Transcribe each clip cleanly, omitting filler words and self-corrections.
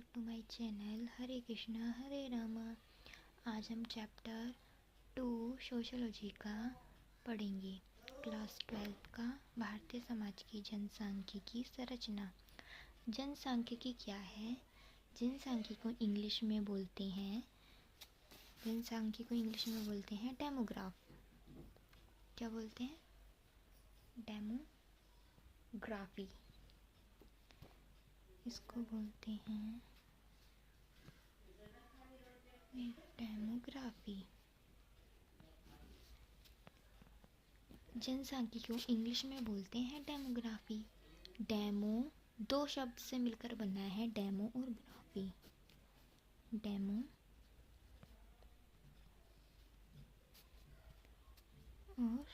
Back to my channel हरे कृष्णा हरे रामा। आज हम chapter 2 sociology का पढ़ेंगे। क्लास 12 का भारतीय समाज की जनसांख्यिकी संरचना। जनसांख्यिकी क्या है? जनसांख्यिकी को इंग्लिश में बोलते हैं डेमोग्राफ। क्या बोलते हैं? डेमोग्राफी। इसको बोलते हैं डेमोग्राफी। जनसांख्यिकी को इंग्लिश में बोलते हैं डेमोग्राफी। डेमो दो शब्द से मिलकर बना है, डेमो और ग्राफी। डेमो और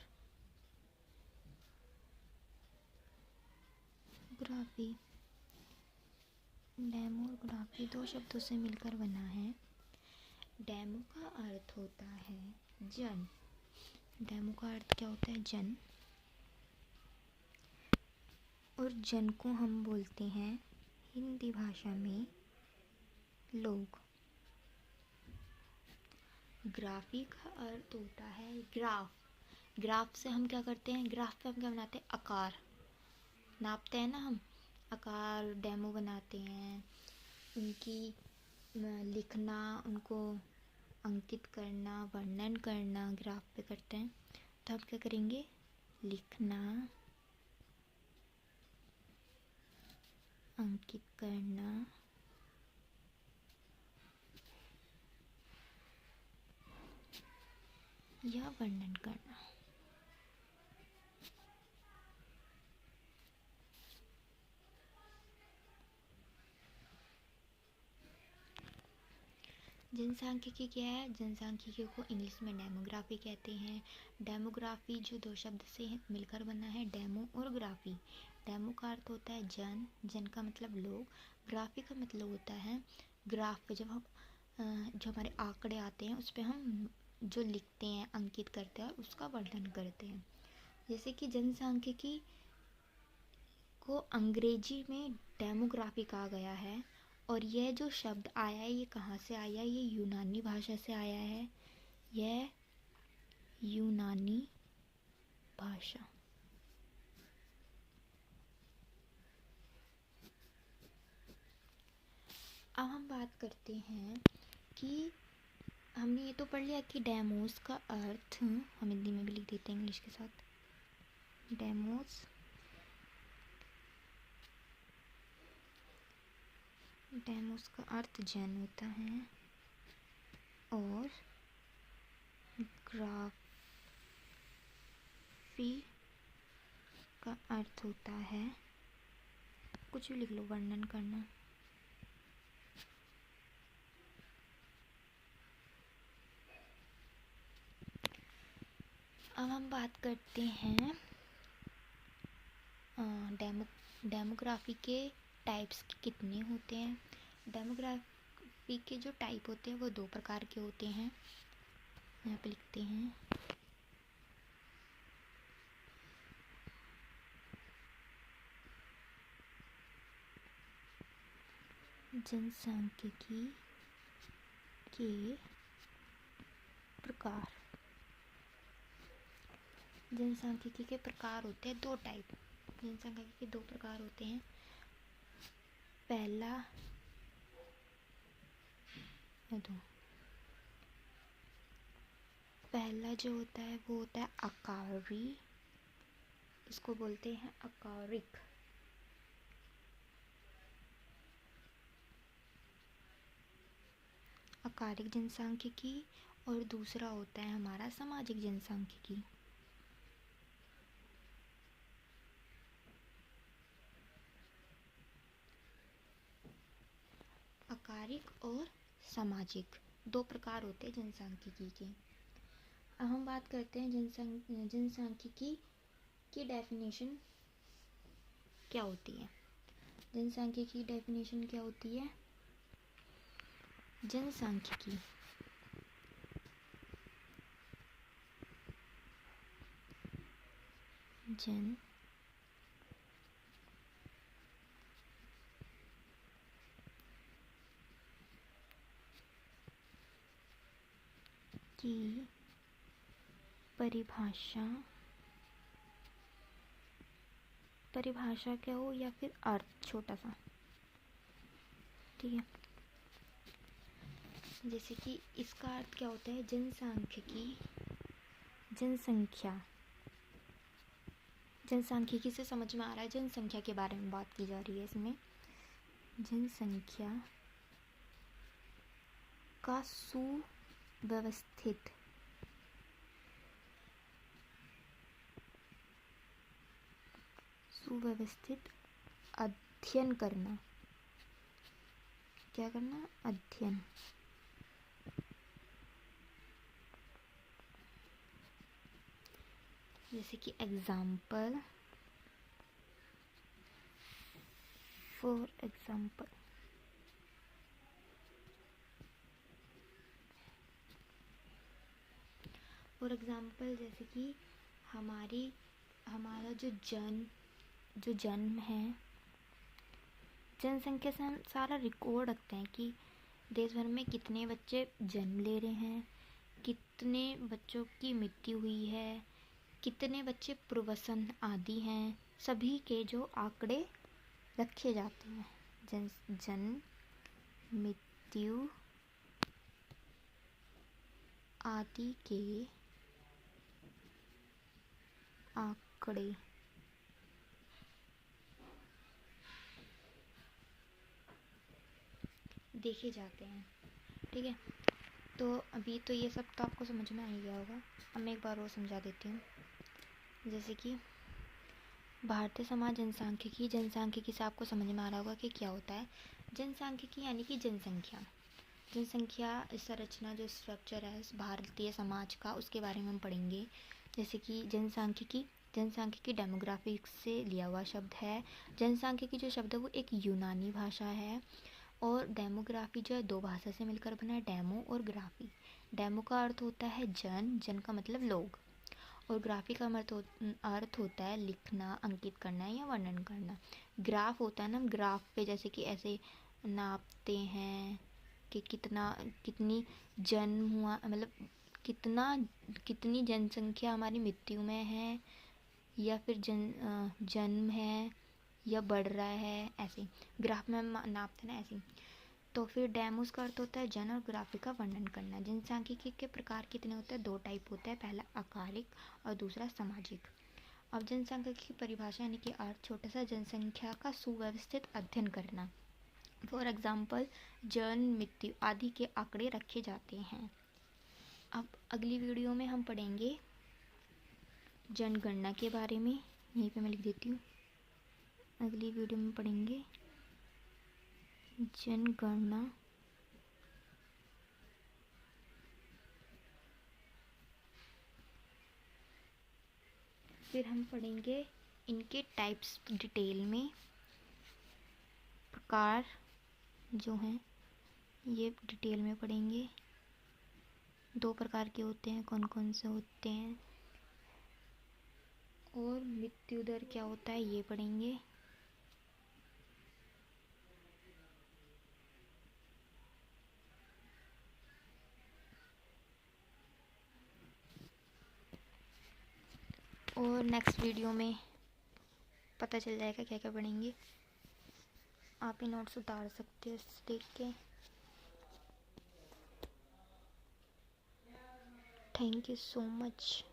ग्राफी। डेमो और ग्राफी दो शब्दों से मिलकर बना है। डेमो का अर्थ होता है जन। डेमो का अर्थ क्या होता है? जन। और जन को हम बोलते हैं हिंदी भाषा में लोग। ग्राफी का अर्थ होता है ग्राफ। ग्राफ से हम क्या करते हैं? ग्राफ पे हम क्या बनाते हैं? आकार नापते हैं ना हम। आकार डेमो बनाते हैं, उनकी लिखना, उनको अंकित करना, वर्णन करना ग्राफ पे करते हैं। तो आप क्या करेंगे? लिखना, अंकित करना, या वर्णन करना। जनसांख्यिकी क्या है? जनसांख्यिकी को इंग्लिश में डेमोग्राफी कहते हैं। डेमोग्राफी जो दो शब्द से मिलकर बना है, डेमो और ग्राफी। डेमो का अर्थ होता है जन। जन का मतलब लोग। ग्राफी का मतलब होता है ग्राफ पे जब हम जो हमारे आंकड़े आते हैं उस पे हम जो लिखते हैं, अंकित करते हैं और उसका वर्णन करते हैं। जैसे कि जनसांख्यिकी को अंग्रेजी में डेमोग्राफी कहा गया है। और यह जो शब्द आया है, ये कहाँ से आया है? ये यूनानी भाषा से आया है। यह यूनानी भाषा। अब हम बात करते हैं कि हमने ये तो पढ़ लिया कि डेमोस का अर्थ, हम हिंदी में भी लिख देते हैं इंग्लिश के साथ। डेमोस डेमोस का अर्थ जन होता है और ग्राफी का अर्थ होता है, कुछ भी लिख लो, वर्णन करना। अब हम बात करते हैं डेमोग्राफी के टाइप्स कितने होते हैं। डेमोग्राफी के जो टाइप होते हैं वो दो प्रकार के होते हैं। यहाँ पे लिखते हैं। जनसांख्यिकी के प्रकार। जनसांख्यिकी के प्रकार होते हैं दो टाइप। जनसांख्यिकी के दो प्रकार होते हैं। पहला जो होता है वो होता है आकारी। इसको बोलते हैं आकारिक। आकारिक जनसांख्यिकी। और दूसरा होता है हमारा सामाजिक जनसांख्यिकी। आकारिक और सामाजिक दो प्रकार होते हैं जनसांख्यिकी के। अब हम बात करते हैं जनसांख्यिकी की डेफिनेशन क्या होती है। जनसांख्यिकी की डेफिनेशन क्या होती है? जनसांख्यिकी की परिभाषा क्या हो या फिर अर्थ छोटा सा, ठीक है। जैसे कि इसका अर्थ क्या होता है, जनसांख्यिकी से समझ में आ रहा है, जनसंख्या के बारे में बात की जा रही है इसमें। जनसंख्या का सुव्यवस्थित अध्ययन करना। क्या करना? अध्ययन। जैसे कि एग्जाम्पल, फॉर एग्जाम्पल जैसे कि हमारा जो जन्म है, जनसंख्या से हम सारा रिकॉर्ड रखते हैं कि देश भर में कितने बच्चे जन्म ले रहे हैं, कितने बच्चों की मृत्यु हुई है, कितने बच्चे प्रवसन आदि हैं, सभी के जो आंकड़े रखे जाते हैं। जन्म, मृत्यु आदि के आंकड़े देखे जाते हैं, ठीक है। तो अभी तो ये सब तो आपको समझ में आ ही गया होगा। अब मैं एक बार और समझा देती हूँ। जैसे कि भारतीय समाज जनसांख्यिकी से आपको समझ में आ रहा होगा कि क्या होता है। जनसांख्यिकी यानी कि जनसंख्या संरचना, जो स्ट्रक्चर है भारतीय समाज का, उसके बारे में हम पढ़ेंगे। जैसे कि जनसांख्यिकी डेमोग्राफिक से लिया हुआ शब्द है। जनसांख्यिकी जो शब्द है वो एक यूनानी भाषा है, और डेमोग्राफी जो है दो भाषा से मिलकर बना है, डेमो और ग्राफी। डेमो का अर्थ होता है जन का मतलब लोग, और ग्राफी का अर्थ होता है लिखना, अंकित करना या वर्णन करना। ग्राफ होता है ना, ग्राफ पे जैसे कि ऐसे नापते हैं कि कितनी जन्म हुआ, मतलब कितनी जनसंख्या हमारी मृत्यु में है, या फिर जन्म है या बढ़ रहा है, ऐसे ग्राफ में हम नापते ना, ऐसे। तो फिर डेमोस का अर्थ होता है जन, और ग्राफी का वर्णन करना। जनसांख्यिकी के प्रकार कितने होते हैं? दो टाइप होता है, पहला आकारिक और दूसरा सामाजिक। अब जनसांख्यिकी की परिभाषा यानी कि अर्थ छोटा सा, जनसंख्या का सुव्यवस्थित अध्ययन करना। फॉर एग्जाम्पल, जन्म, मृत्यु आदि के आंकड़े रखे जाते हैं। अब अगली वीडियो में हम पढ़ेंगे जनगणना के बारे में। यहीं पे मैं लिख देती हूँ, अगली वीडियो में पढ़ेंगे जनगणना। फिर हम पढ़ेंगे इनके टाइप्स डिटेल में, प्रकार जो हैं ये डिटेल में पढ़ेंगे। दो प्रकार के होते हैं, कौन कौन से होते हैं, और मृत्यु दर क्या होता है ये पढ़ेंगे। और नेक्स्ट वीडियो में पता चल जाएगा क्या क्या पढ़ेंगे। आप ये नोट्स उतार सकते हो देख के। Thank you so much.